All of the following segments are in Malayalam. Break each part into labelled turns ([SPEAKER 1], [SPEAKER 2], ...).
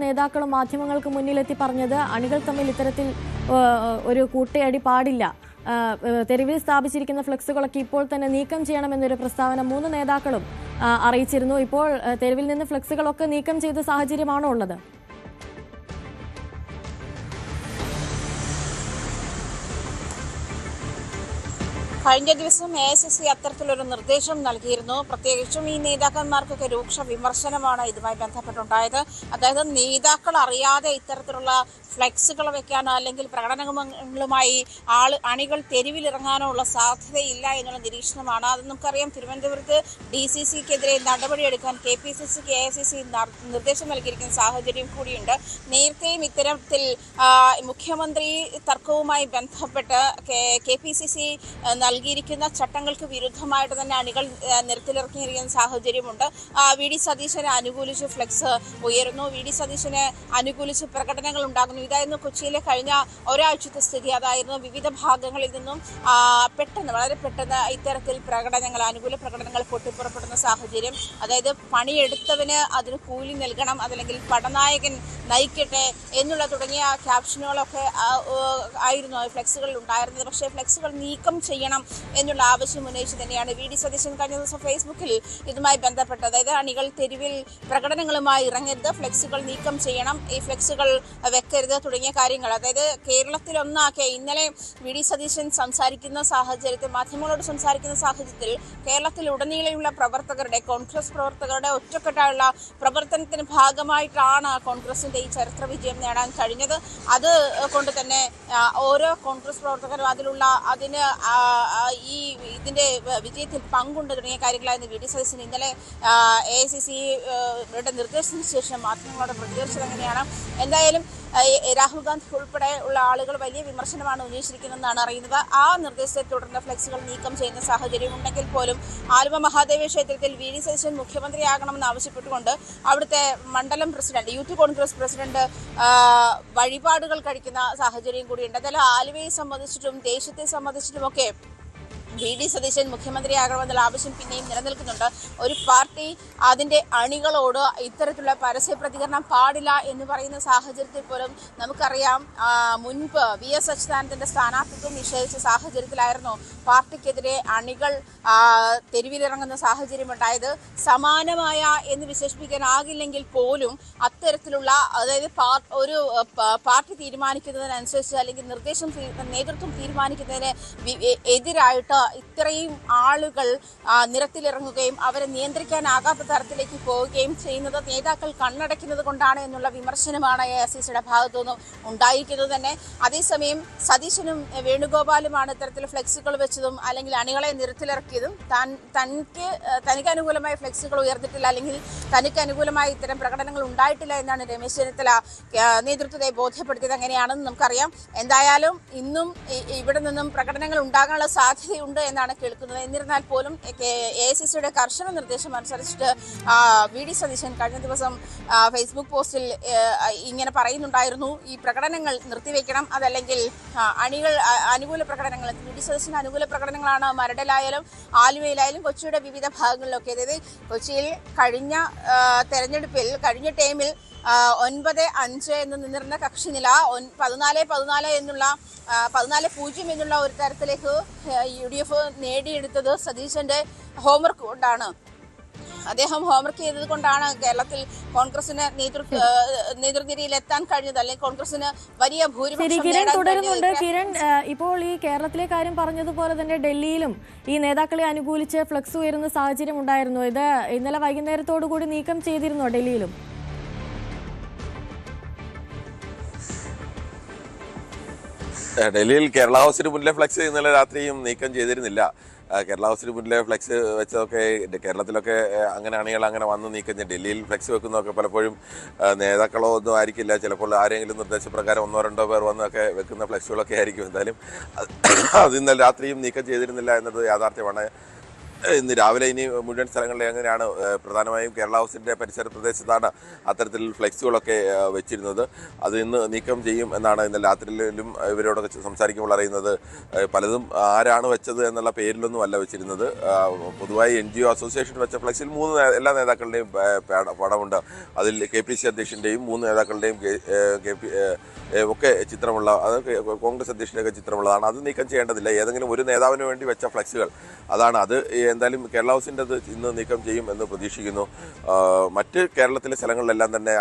[SPEAKER 1] നേതാക്കളും മാധ്യമങ്ങൾക്ക് മുന്നിലെത്തി പറഞ്ഞത് അണികൾ തമ്മിൽ ഇത്തരത്തിൽ ഒരു കൂട്ടയടി പാടില്ല. തെരുവിൽ സ്ഥാപിച്ചിരിക്കുന്ന ഫ്ലെക്സുകളൊക്കെ ഇപ്പോൾ തന്നെ നീക്കം ചെയ്യണമെന്നൊരു പ്രസ്താവന 3 നേതാക്കളും അറിയിച്ചിരുന്നു. ഇപ്പോൾ തെരുവിൽ നിന്ന് ഫ്ലെക്സുകളൊക്കെ നീക്കം ചെയ്ത സാഹചര്യമാണോ ഉള്ളത്?
[SPEAKER 2] കഴിഞ്ഞ ദിവസം AICC അത്തരത്തിലൊരു നിർദ്ദേശം നൽകിയിരുന്നു. പ്രത്യേകിച്ചും ഈ നേതാക്കന്മാർക്കൊക്കെ രൂക്ഷ വിമർശനമാണ് ഇതുമായി ബന്ധപ്പെട്ടുണ്ടായത്. അതായത് നേതാക്കൾ അറിയാതെ ഇത്തരത്തിലുള്ള ഫ്ലെക്സുകൾ വെക്കാനോ അല്ലെങ്കിൽ പ്രകടനങ്ങളുമായി അണികൾ തെരുവിലിറങ്ങാനോ ഉള്ള സാധ്യതയില്ല എന്നുള്ള നിരീക്ഷണമാണ്. അത് നമുക്കറിയാം. തിരുവനന്തപുരത്ത് DCCക്കെതിരെ നടപടിയെടുക്കാൻ KPCCക്ക് AICC നിർദ്ദേശം നൽകിയിരിക്കുന്ന സാഹചര്യം കൂടിയുണ്ട്. നേരത്തെയും ഇത്തരത്തിൽ മുഖ്യമന്ത്രി തർക്കവുമായി ബന്ധപ്പെട്ട് KPCC നൽകിയിരിക്കുന്ന ചട്ടങ്ങൾക്ക് വിരുദ്ധമായിട്ട് തന്നെ അണികൾ നിരത്തിലിറക്കിയിരിക്കുന്ന സാഹചര്യമുണ്ട്. VD സതീശനെ അനുകൂലിച്ച് ഫ്ലെക്സ് ഉയരുന്നു, VD സതീശനെ അനുകൂലിച്ച് പ്രകടനങ്ങൾ ഉണ്ടാകുന്നു. ഇതായിരുന്നു കൊച്ചിയിലെ കഴിഞ്ഞ ഒരാഴ്ചത്തെ സ്ഥിതി. അതായിരുന്നു വിവിധ ഭാഗങ്ങളിൽ നിന്നും വളരെ പെട്ടെന്ന് ഇത്തരത്തിൽ അനുകൂല പ്രകടനങ്ങൾ പൊട്ടിപ്പുറപ്പെടുന്ന സാഹചര്യം. അതായത് പണിയെടുത്തവന് അതിന് കൂലി നൽകണം, അതല്ലെങ്കിൽ പടനായകൻ നയിക്കട്ടെ എന്നുള്ള തുടങ്ങിയ ക്യാപ്ഷനുകളൊക്കെ ആയിരുന്നു ഫ്ലെക്സുകളിൽ ഉണ്ടായിരുന്നത്. പക്ഷേ ഫ്ലെക്സുകൾ നീക്കം ചെയ്യണം എന്നുള്ള ആവശ്യം ഉന്നയിച്ച് തന്നെയാണ് VD സതീശൻ കഴിഞ്ഞ ദിവസം ഫേസ്ബുക്കിൽ ഇതുമായി ബന്ധപ്പെട്ട്, അതായത് അണികൾ തെരുവിൽ പ്രകടനങ്ങളുമായി ഇറങ്ങരുത്, ഫ്ലെക്സുകൾ നീക്കം ചെയ്യണം, ഈ ഫ്ലെക്സുകൾ വെക്കരുത് തുടങ്ങിയ കാര്യങ്ങൾ. അതായത് കേരളത്തിലൊന്നാകെ ഇന്നലെ VD സതീശൻ സംസാരിക്കുന്ന സാഹചര്യത്തിൽ, മാധ്യമങ്ങളോട് സംസാരിക്കുന്ന സാഹചര്യത്തിൽ കേരളത്തിൽ ഉടനീളമുള്ള കോൺഗ്രസ് പ്രവർത്തകരുടെ ഒറ്റക്കെട്ടായുള്ള പ്രവർത്തനത്തിന് ഭാഗമായിട്ടാണ് കോൺഗ്രസിന്റെ ഈ ചരിത്ര വിജയം നേടാൻ കഴിഞ്ഞത്. അത് കൊണ്ട് തന്നെ ഓരോ കോൺഗ്രസ് പ്രവർത്തകരും അതിന് ഇതിന്റെ വിജയത്തിൽ പങ്കുണ്ട് തുടങ്ങിയ കാര്യങ്ങളായിരുന്നു VD സതീശൻ ഇന്നലെ AICCയുടെ നിർദ്ദേശത്തിന് ശേഷം മാധ്യമങ്ങളോട് പ്രതികരിച്ചത്. അങ്ങനെയാണ്. എന്തായാലും രാഹുൽ ഗാന്ധി ഉൾപ്പെടെ ഉള്ള ആളുകൾ വലിയ വിമർശനമാണ് ഉന്നയിച്ചിരിക്കുന്നതെന്നാണ് അറിയുന്നത്. ആ നിർദ്ദേശത്തെ തുടർന്ന് ഫ്ലെക്സുകൾ നീക്കം ചെയ്യുന്ന സാഹചര്യം ഉണ്ടെങ്കിൽ പോലും ആലുവ മഹാദേവ ക്ഷേത്രത്തിൽ VD സതീശൻ മുഖ്യമന്ത്രിയാകണമെന്ന് ആവശ്യപ്പെട്ടുകൊണ്ട് അവിടുത്തെ മണ്ഡലം പ്രസിഡന്റ്, യൂത്ത് കോൺഗ്രസ് പ്രസിഡന്റ് വഴിപാടുകൾ കഴിക്കുന്ന സാഹചര്യം കൂടിയുണ്ട്. അതായത് ആലുവയെ സംബന്ധിച്ചിട്ടും ദേശത്തെ സംബന്ധിച്ചിട്ടുമൊക്കെ VD സതീശൻ മുഖ്യമന്ത്രിയാകണമെന്നുള്ള ആവശ്യം പിന്നെയും നിലനിൽക്കുന്നുണ്ട്. ഒരു പാർട്ടി അതിൻ്റെ അണികളോട് ഇത്തരത്തിലുള്ള പരസ്യ പ്രതികരണം പാടില്ല എന്ന് പറയുന്ന സാഹചര്യത്തിൽ പോലും നമുക്കറിയാം, മുൻപ് VS അച്യുതാനന്ദൻ്റെ സ്ഥാനാർത്ഥിത്വം നിഷേധിച്ച സാഹചര്യത്തിലായിരുന്നു പാർട്ടിക്കെതിരെ അണികൾ തെരുവിലിറങ്ങുന്ന സാഹചര്യമുണ്ടായത്. സമാനമായ എന്ന് വിശേഷിപ്പിക്കാനാകില്ലെങ്കിൽ പോലും അത്തരത്തിലുള്ള, അതായത് ഒരു പാർട്ടി തീരുമാനിക്കുന്നതിനനുസരിച്ച് അല്ലെങ്കിൽ നേതൃത്വം തീരുമാനിക്കുന്നതിന് എതിരായിട്ട് ഇത്രയും ആളുകൾ നിരത്തിലിറങ്ങുകയും അവരെ നിയന്ത്രിക്കാനാകാത്ത തരത്തിലേക്ക് പോവുകയും ചെയ്യുന്നത് നേതാക്കൾ കണ്ണടയ്ക്കുന്നത് കൊണ്ടാണ് എന്നുള്ള വിമർശനമാണ് AICCയുടെ ഭാഗത്തുനിന്നും ഉണ്ടായിരിക്കുന്നത് തന്നെ. അതേസമയം സതീശനും വേണുഗോപാലുമാണ് ഇത്തരത്തിൽ ഫ്ലെക്സുകൾ വെച്ചതും അല്ലെങ്കിൽ അണികളെ നിരത്തിലിറക്കിയതും. തനിക്ക് അനുകൂലമായ ഫ്ലെക്സുകൾ ഉയർന്നിട്ടില്ല, അല്ലെങ്കിൽ തനിക്ക് അനുകൂലമായി ഇത്തരം പ്രകടനങ്ങൾ ഉണ്ടായിട്ടില്ല എന്നാണ് രമേശ് ചെന്നിത്തല നേതൃത്വത്തെ ബോധ്യപ്പെടുത്തിയത്. അങ്ങനെയാണെന്ന് നമുക്കറിയാം. എന്തായാലും ഇന്നും ഇവിടെ നിന്നും പ്രകടനങ്ങൾ ഉണ്ടാകാനുള്ള സാധ്യതയുണ്ട് എന്നാണ് കേൾക്കുന്നത്. എന്നിരുന്നാൽ പോലും AICCയുടെ കർശന നിർദ്ദേശം അനുസരിച്ചിട്ട് VD സതീശൻ കഴിഞ്ഞ ദിവസം ഫേസ്ബുക്ക് പോസ്റ്റിൽ ഇങ്ങനെ പറയുന്നുണ്ടായിരുന്നു, ഈ പ്രകടനങ്ങൾ നിർത്തിവെക്കണം, അതല്ലെങ്കിൽ അനുകൂല പ്രകടനങ്ങൾ, VD സതീശൻ അനുകൂല പ്രകടനങ്ങളാണ് മരടിലായാലും ആലുവയിലായാലും കൊച്ചിയുടെ വിവിധ ഭാഗങ്ങളിലൊക്കെ. അതായത് കൊച്ചിയിൽ കഴിഞ്ഞ കഴിഞ്ഞ ടൈമിൽ 9-5 എന്ന് നിന്നിരുന്ന കക്ഷിനില 14-14 എന്നുള്ള 14-0 എന്നുള്ള ഒരു തരത്തിലേക്ക് UDF നേടിയെടുത്തത് സതീശന്റെ ഹോംവർക്ക് കൊണ്ടാണ്. അദ്ദേഹം ഹോംവർക്ക് ചെയ്തത് കൊണ്ടാണ് കേരളത്തിൽ കോൺഗ്രസിന് നേതൃനിരയിൽ എത്താൻ കഴിഞ്ഞത്, അല്ലെങ്കിൽ കോൺഗ്രസിന് വലിയ ഭൂരിപക്ഷം
[SPEAKER 1] തുടരുന്നുണ്ട്. കിരൺ, ഇപ്പോൾ ഈ കേരളത്തിലെ കാര്യം പറഞ്ഞതുപോലെ തന്നെ ഡൽഹിയിലും ഈ നേതാക്കളെ അനുകൂലിച്ച് ഫ്ലക്സ് ഉയരുന്ന സാഹചര്യം ഉണ്ടായിരുന്നു. ഇത് ഇന്നലെ വൈകുന്നേരത്തോടു കൂടി നീക്കം ചെയ്തിരുന്നോ ഡൽഹിയിലും?
[SPEAKER 3] ഡൽഹിയിൽ കേരള ഹൗസിന് മുന്നിലെ ഫ്ലെക്സ് ഇന്നലെ രാത്രിയും നീക്കം ചെയ്തിരുന്നില്ല. കേരള ഹൗസിന് മുന്നിലെ ഫ്ലെക്സ് വെച്ചതൊക്കെ കേരളത്തിലൊക്കെ അങ്ങനെ അണികൾ അങ്ങനെ വന്ന് നീക്കം ചെയ്യും. ഡൽഹിയിൽ ഫ്ലെക്സ് വെക്കുന്നതൊക്കെ പലപ്പോഴും നേതാക്കളോ ഒന്നും ആയിരിക്കില്ല, ചിലപ്പോൾ ആരെങ്കിലും നിർദ്ദേശപ്രകാരം 1-2 പേർ വന്നൊക്കെ വെക്കുന്ന ഫ്ലെക്സുകളൊക്കെ ആയിരിക്കും. എന്തായാലും അത് ഇന്നലെ രാത്രിയും നീക്കം ചെയ്തിരുന്നില്ല എന്നത് യാഥാർത്ഥ്യമാണ്. ഇന്ന് രാവിലെ ഇനി മുഴുവൻ സ്ഥലങ്ങളിൽ എങ്ങനെയാണ് പ്രധാനമായും കേരള ഹൗസിൻ്റെ പരിസര പ്രദേശത്താണ് അത്തരത്തിൽ ഫ്ലെക്സുകളൊക്കെ വെച്ചിരുന്നത്. അത് ഇന്ന് നീക്കം ചെയ്യും എന്നാണ് ഇന്നലെ രാത്രിയിലും ഇവരോടൊക്കെ സംസാരിക്കുമ്പോൾ അറിയുന്നത്. പലതും ആരാണ് വെച്ചത് എന്നുള്ള പേരിലൊന്നും അല്ല വെച്ചിരുന്നത്. പൊതുവായി NGO അസോസിയേഷൻ വെച്ച ഫ്ലെക്സിൽ എല്ലാ നേതാക്കളുടെയും പടമുണ്ട്. അതിൽ KPC അധ്യക്ഷൻ്റെയും 3 നേതാക്കളുടെയും ഒക്കെ ചിത്രമുള്ള, അത് കോൺഗ്രസ് അധ്യക്ഷൻ്റെയൊക്കെ ചിത്രമുള്ളതാണ്. അത് നീക്കം ചെയ്യേണ്ടതില്ല. ഏതെങ്കിലും ഒരു നേതാവിന് വേണ്ടി വെച്ച ഫ്ലെക്സുകൾ അതാണ്. അത് എന്തായാലും കേരള ഹൗസിൻ്റെ അത് ഇന്ന് നീക്കം ചെയ്യും എന്ന് പ്രതീക്ഷിക്കുന്നു. മറ്റ് കേരളത്തിലെ സ്ഥലങ്ങളിലെല്ലാം തന്നെ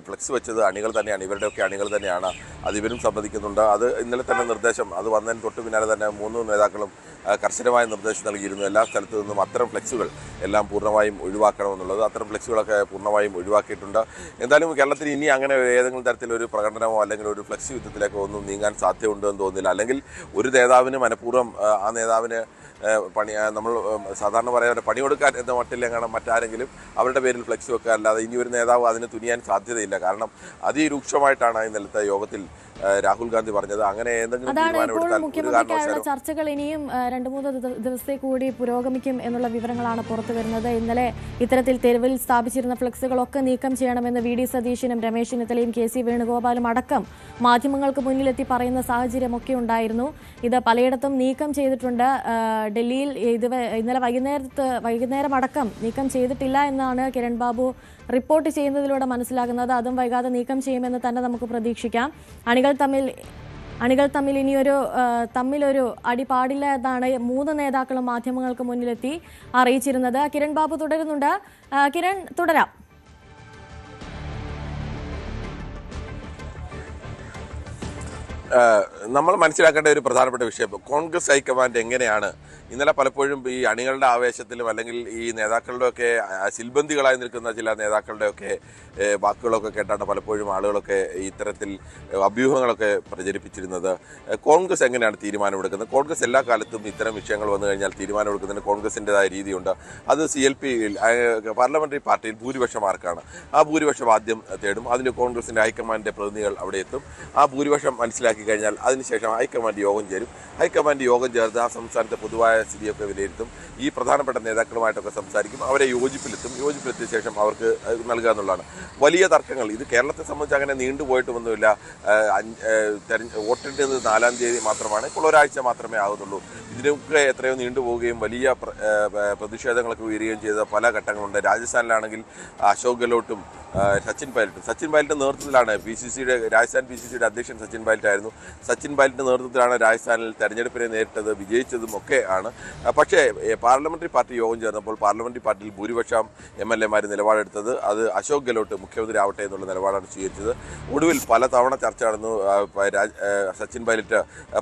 [SPEAKER 3] ഫ്ലെക്സ് വെച്ചത് അണികൾ തന്നെയാണ്, ഇവരുടെയൊക്കെ അണികൾ തന്നെയാണ്. അത് ഇവരും സമ്മതിക്കുന്നുണ്ട്. അത് ഇന്നലെ തന്നെ നിർദ്ദേശം, അത് വന്നതിന് തൊട്ട് പിന്നാലെ തന്നെ 3 നേതാക്കളും കർശനമായ നിർദ്ദേശം നൽകിയിരുന്നു. എല്ലാ സ്ഥലത്തു നിന്നും അത്തരം ഫ്ലെക്സുകൾ എല്ലാം പൂർണ്ണമായും ഒഴിവാക്കണമെന്നുള്ളത്. അത്തരം ഫ്ലെക്സുകളൊക്കെ പൂർണ്ണമായും ഒഴിവാക്കിയിട്ടുണ്ട്. എന്തായാലും കേരളത്തിൽ ഇനി അങ്ങനെ ഏതെങ്കിലും തരത്തിലൊരു പ്രകടനമോ അല്ലെങ്കിൽ ഒരു ഫ്ലെക്സ് യുദ്ധത്തിലേക്കോ ഒന്നും നീങ്ങാൻ സാധ്യതയുണ്ടെന്ന് തോന്നുന്നില്ല. അല്ലെങ്കിൽ ഒരു നേതാവിന് മനഃപൂർവ്വം ആ നേതാവിന് നമ്മൾ സാധാരണ പറയാൻ പണി കൊടുക്കാൻ എന്ന മട്ടിലെങ്ങാനും മറ്റാരെങ്കിലും അവരുടെ പേരിൽ ഫ്ലെക്സ് വെക്കുക അല്ലാതെ ഇനി ഒരു നേതാവ് അതിന് തുനിയാൻ സാധ്യതയില്ല. കാരണം അതിരൂക്ഷമായിട്ടാണ് ഇന്നലത്തെ യോഗത്തിൽ രാഹുൽ ഗാന്ധി പറഞ്ഞത്. അങ്ങനെ എന്തെങ്കിലും തീരുമാനമെടുത്താൽ
[SPEAKER 1] മുഖ്യമന്ത്രിക്കായുള്ള ചർച്ചകൾ ഇനിയും 2-3 ദിവസത്തേക്ക് കൂടി പുരോഗമിക്കും എന്നുള്ള വിവരങ്ങളാണ് പുറത്തു വരുന്നത്. ഇന്നലെ ഇത്തരത്തിൽ തെരുവിൽ സ്ഥാപിച്ചിരുന്ന ഫ്ലെക്സുകളൊക്കെ നീക്കം ചെയ്യണമെന്ന് VD സതീശനും രമേശ് ചെന്നിത്തലയും KC വേണുഗോപാലും അടക്കം മാധ്യമങ്ങൾക്ക് മുന്നിലെത്തി പറയുന്ന സാഹചര്യമൊക്കെ ഉണ്ടായിരുന്നു. ഇത് പലയിടത്തും നീക്കം ചെയ്തിട്ടുണ്ട്. ഡൽഹിയിൽ ഇന്നലെ വൈകുന്നേരം അടക്കം നീക്കം ചെയ്തിട്ടില്ല എന്നാണ് കിരൺ ബാബു റിപ്പോർട്ട് ചെയ്യുന്നതിലൂടെ മനസ്സിലാകുന്നത്. അതും വൈകാതെ നീക്കം ചെയ്യുമെന്ന് തന്നെ നമുക്ക് പ്രതീക്ഷിക്കാം. അണികൾ തമ്മിൽ ഇനിയൊരു അടി പാടില്ല എന്നാണ് 3 നേതാക്കളും മാധ്യമങ്ങൾക്ക് മുന്നിലെത്തി അറിയിച്ചിരുന്നത്. കിരൺ ബാബു തുടരുന്നുണ്ട്. കിരൺ, തുടരാം.
[SPEAKER 3] നമ്മൾ മനസ്സിലാക്കേണ്ട ഒരു പ്രധാനപ്പെട്ട വിഷയം, കോൺഗ്രസ് ഹൈക്കമാൻഡ് എങ്ങനെയാണ് ഇന്നലെ പലപ്പോഴും ഈ അണികളുടെ ആവേശത്തിലും അല്ലെങ്കിൽ ഈ നേതാക്കളുടെയൊക്കെ സിൽബന്ദികളായി നിൽക്കുന്ന ചില നേതാക്കളുടെയൊക്കെ വാക്കുകളൊക്കെ കേട്ടാണ് പലപ്പോഴും ആളുകളൊക്കെ ഇത്തരത്തിൽ അഭ്യൂഹങ്ങളൊക്കെ പ്രചരിപ്പിച്ചിരുന്നത്. കോൺഗ്രസ് എങ്ങനെയാണ് തീരുമാനമെടുക്കുന്നത്? കോൺഗ്രസ് എല്ലാ കാലത്തും ഇത്തരം വിഷയങ്ങൾ വന്നു കഴിഞ്ഞാൽ തീരുമാനമെടുക്കുന്നതിന് കോൺഗ്രസിൻ്റെതായ രീതിയുണ്ട്. അത് CLP പാർലമെൻ്ററി പാർട്ടിയിൽ ഭൂരിപക്ഷം ആർക്കാണ്, ആ ഭൂരിപക്ഷം ആദ്യം തേടും. അതിന് കോൺഗ്രസിൻ്റെ ഹൈക്കമാൻഡിൻ്റെ പ്രതിനിധികൾ അവിടെ എത്തും. ആ ഭൂരിപക്ഷം മനസ്സിലാക്കി കഴിഞ്ഞാൽ അതിനുശേഷം ഹൈക്കമാൻഡ് യോഗം ചേരും. ഹൈക്കമാൻഡ് യോഗം ചേർന്ന് ആ സംസ്ഥാനത്തെ പൊതുവായ സ്ഥിതിയൊക്കെ വിലയിരുത്തും. ഈ പ്രധാനപ്പെട്ട നേതാക്കളുമായിട്ടൊക്കെ സംസാരിക്കും. അവരെ യോജിപ്പിലെത്തിയ ശേഷം അവർക്ക് നൽകുക എന്നുള്ളതാണ്. വലിയ തർക്കങ്ങൾ ഇത് കേരളത്തെ സംബന്ധിച്ച് അങ്ങനെ നീണ്ടുപോയിട്ടൊന്നുമില്ല. വോട്ടിൻ്റെത് 4-ാം തീയതി മാത്രമാണ്. ഇപ്പോൾ ഒരാഴ്ച മാത്രമേ ആകുന്നുള്ളൂ. ഇതിനൊക്കെ എത്രയോ നീണ്ടുപോവുകയും വലിയ പ്രതിഷേധങ്ങളൊക്കെ ഉയരുകയും ചെയ്ത പല ഘട്ടങ്ങളുണ്ട്. രാജസ്ഥാനിലാണെങ്കിൽ അശോക് ഗെഹ്ലോട്ടും സച്ചിൻ പൈലറ്റ് നേതൃത്വത്തിലാണ് രാജസ്ഥാൻ PCCയുടെ അധ്യക്ഷൻ സച്ചിൻ പൈലറ്റ് ആയിരുന്നു. സച്ചിൻ പൈലറ്റിൻ്റെ നേതൃത്വത്തിലാണ് രാജസ്ഥാനിൽ തെരഞ്ഞെടുപ്പിനെ നേരിട്ടത്, വിജയിച്ചതും ഒക്കെ ആണ്. പക്ഷേ പാർലമെൻ്ററി പാർട്ടി യോഗം ചേർന്നപ്പോൾ പാർലമെൻ്ററി പാർട്ടിയിൽ ഭൂരിപക്ഷം MLA-മാർ നിലപാടെടുത്തത് അത് അശോക് ഗെഹ്ലോട്ട് മുഖ്യമന്ത്രി ആവട്ടെ എന്നുള്ള നിലപാടാണ് സ്വീകരിച്ചത്. ഒടുവിൽ പലതവണ ചർച്ച നടന്നു. സച്ചിൻ പൈലറ്റ്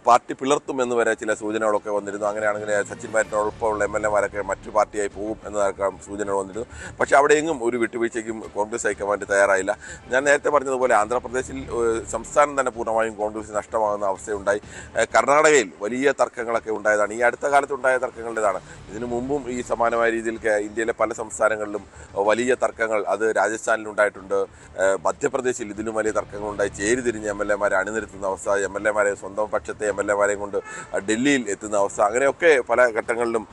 [SPEAKER 3] പാർട്ടി പിളർത്തുമെന്ന് വരെ ചില സൂചനകളൊക്കെ വന്നിരുന്നു. അങ്ങനെയാണെങ്കിൽ സച്ചിൻ പൈലറ്റിനോടൊപ്പമുള്ള MLA-മാരൊക്കെ മറ്റു പാർട്ടിയായി പോകും എന്നതൊക്കെ സൂചനകൾ വന്നിരുന്നു. പക്ഷേ അവിടെയെങ്ങും ഒരു വിട്ടുവീഴ്ചയ്ക്കും കോൺഗ്രസ് ഹൈക്കമാൻഡ് തയ്യാറായില്ല. ഞാൻ നേരത്തെ പറഞ്ഞതുപോലെ ആന്ധ്രാപ്രദേശിൽ സംസ്ഥാനം തന്നെ പൂർണ്ണമായും കോൺഗ്രസ് നഷ്ടമാകുന്ന അവസ്ഥയുണ്ടായി. കർണാടകയിൽ വലിയ തർക്കങ്ങളൊക്കെ ഉണ്ടായതാണ്. ഈ അടുത്ത കാലത്തുണ്ടായ തർക്കങ്ങളുടേതാണ്. ഇതിനു മുമ്പും ഈ സമാനമായ രീതിയിൽ ഇന്ത്യയിലെ പല സംസ്ഥാനങ്ങളിലും വലിയ തർക്കങ്ങൾ അത് രാജസ്ഥാനിലുണ്ടായിട്ടുണ്ട്. മധ്യപ്രദേശിൽ ഇതിലും വലിയ തർക്കങ്ങളുണ്ടായി. ചേരിതിരിഞ്ഞ് MLA-മാരെ അണിനിരത്തുന്ന അവസ്ഥ, MLA-മാരെ സ്വന്തം പക്ഷത്തെ MLA-മാരെയും കൊണ്ട് ഡൽഹിയിൽ എത്തുന്ന അവസ്ഥ, അങ്ങനെയൊക്കെ പല ഘട്ടങ്ങളിലും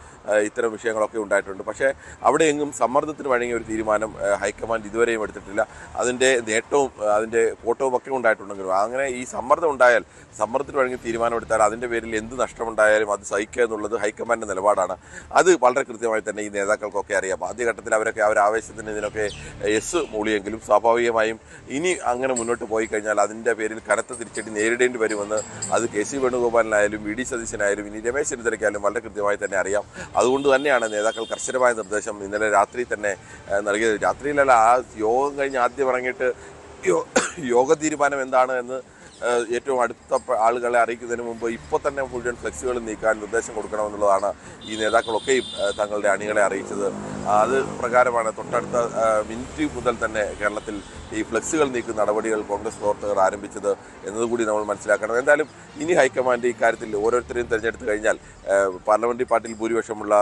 [SPEAKER 3] ഇത്തരം വിഷയങ്ങളൊക്കെ ഉണ്ടായിട്ടുണ്ട്. പക്ഷേ അവിടെയെങ്ങും സമ്മർദ്ദത്തിന് വഴങ്ങിയ ഒരു തീരുമാനം ഹൈക്കമാൻഡ് ഇതുവരെയും എടുത്തിട്ടില്ല. അതിൻ്റെ നേട്ടവും അതിൻ്റെ കോട്ടവും ഒക്കെ ഉണ്ടായിട്ടുണ്ടെങ്കിലും അങ്ങനെ ഈ സമ്മർദ്ദം ഉണ്ടായാൽ, സമ്മർദ്ദത്തിന് വഴങ്ങി തീരുമാനമെടുത്താൽ അതിൻ്റെ പേരിൽ എന്ത് നഷ്ടമുണ്ടായാലും അത് സഹിക്കുക എന്നുള്ളത് ഹൈക്കമാൻഡിൻ്റെ നിലപാടാണ്. അത് വളരെ കൃത്യമായി തന്നെ ഈ നേതാക്കൾക്കൊക്കെ അറിയാം. ആദ്യഘട്ടത്തിൽ അവരൊക്കെ ആവേശത്തിന് ഇതിനൊക്കെ മൂളിയെങ്കിലും സ്വാഭാവികമായും ഇനി അങ്ങനെ മുന്നോട്ട് പോയി കഴിഞ്ഞാൽ അതിൻ്റെ പേരിൽ കനത്ത തിരിച്ചടി നേരിടേണ്ടി വരുമെന്ന് അത് KC വേണുഗോപാലിനായാലും VD സതീശനായാലും ഇനി രമേശ് ചെന്നിത്തലയ്ക്കായാലും വളരെ കൃത്യമായി തന്നെ അറിയാം. അതുകൊണ്ട് തന്നെയാണ് നേതാക്കൾ കർശനമായ നിർദ്ദേശം ഇന്നലെ രാത്രി തന്നെ നൽകിയത്. രാത്രിയിലല്ല, ആ യോഗം കഴിഞ്ഞ് ആദ്യം ഇറങ്ങിയിട്ട് യോഗ തീരുമാനം എന്താണ് എന്ന് ഏറ്റവും അടുത്ത ആളുകളെ അറിയിക്കുന്നതിന് മുമ്പ് ഇപ്പോൾ തന്നെ മുഴുവൻ ഫ്ലെക്സുകൾ നീക്കാൻ നിർദ്ദേശം കൊടുക്കണമെന്നുള്ളതാണ് ഈ നേതാക്കളൊക്കെയും തങ്ങളുടെ അണികളെ അറിയിച്ചത്. അത് പ്രകാരമാണ് തൊട്ടടുത്ത മിനിറ്റ് മുതൽ തന്നെ കേരളത്തിൽ ഈ ഫ്ലെക്സുകൾ നീക്കുന്ന നടപടികൾ കോൺഗ്രസ് പ്രവർത്തകർ ആരംഭിച്ചത് എന്നതുകൂടി നമ്മൾ മനസ്സിലാക്കണം. എന്തായാലും ഇനി ഹൈക്കമാൻഡ് ഇക്കാര്യത്തിൽ ഓരോരുത്തരെയും തിരഞ്ഞെടുത്ത് കഴിഞ്ഞാൽ പാർലമെൻ്ററി പാർട്ടിയിൽ ഭൂരിപക്ഷമുള്ള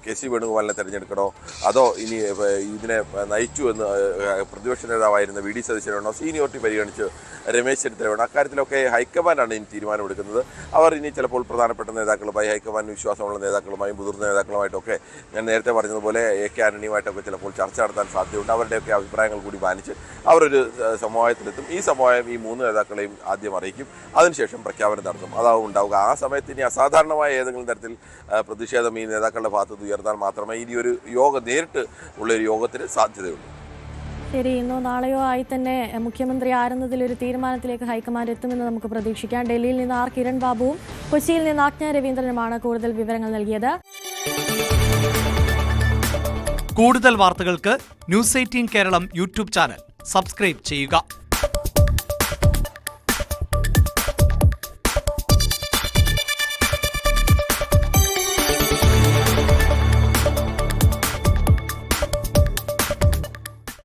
[SPEAKER 3] കെ സി വേണുഗോപാലിനെ തിരഞ്ഞെടുക്കണോ അതോ ഇനി ഇതിനെ നയിച്ചു എന്ന് പ്രതിപക്ഷ നേതാവായിരുന്ന വി ഡി സതീശനാണോ, സീനിയോറിറ്റി പരിഗണിച്ച് രമേശ് ചെന്നിത്തല വേണം. അക്കാര്യത്തിലൊക്കെ ഹൈക്കമാൻഡാണ് ഇനി തീരുമാനമെടുക്കുന്നത്. അവർ ഇനി ചിലപ്പോൾ പ്രധാനപ്പെട്ട നേതാക്കളുമായി, ഹൈക്കമാൻഡ് വിശ്വാസമുള്ള നേതാക്കളുമായും മുതിർന്ന നേതാക്കളുമായിട്ടൊക്കെ ഞാൻ നേരത്തെ പറഞ്ഞതുപോലെ എ കെ ആന്റണിയുമായിട്ടൊക്കെ ചിലപ്പോൾ ചർച്ച നടത്താൻ സാധ്യതയുണ്ട്. അവരുടെയൊക്കെ അഭിപ്രായങ്ങൾ കൂടി മാനിച്ച് അവരൊരു സമവായത്തിലെത്തും. ഈ സമവായം ഈ 3 നേതാക്കളെയും ആദ്യം അറിയിക്കും, അതിനുശേഷം പ്രഖ്യാപനം നടത്തും. അതാവും ഉണ്ടാവുക. ആ സമയത്ത് ഇനി അസാധാരണമായ ഏതെങ്കിലും തരത്തിൽ പ്രതിഷേധം ഈ നേതാക്കളുടെ ഭാഗത്ത് ഉയർന്നാൽ മാത്രമേ ഇനി ഒരു നേരിട്ട് ഉള്ളൊരു യോഗത്തിന് സാധ്യതയുള്ളൂ.
[SPEAKER 1] ശരി, ഇന്നോ നാളെയോ ആയി തന്നെ മുഖ്യമന്ത്രി ആരെന്നതിൽ ഒരു തീരുമാനത്തിലേക്ക് ഹൈക്കമാൻഡ് എത്തുമെന്ന് നമുക്ക് പ്രതീക്ഷിക്കാം. ഡൽഹിയിൽ നിന്ന് ആർ കിരൺ ബാബുവും കൊച്ചിയിൽ നിന്ന് ആജ്ഞ രവീന്ദ്രനുമാണ് കൂടുതൽ വിവരങ്ങൾ നൽകിയത്.
[SPEAKER 4] കൂടുതൽ വാർത്തകൾക്ക് news 18 Keralam YouTube channel subscribe ചെയ്യുക.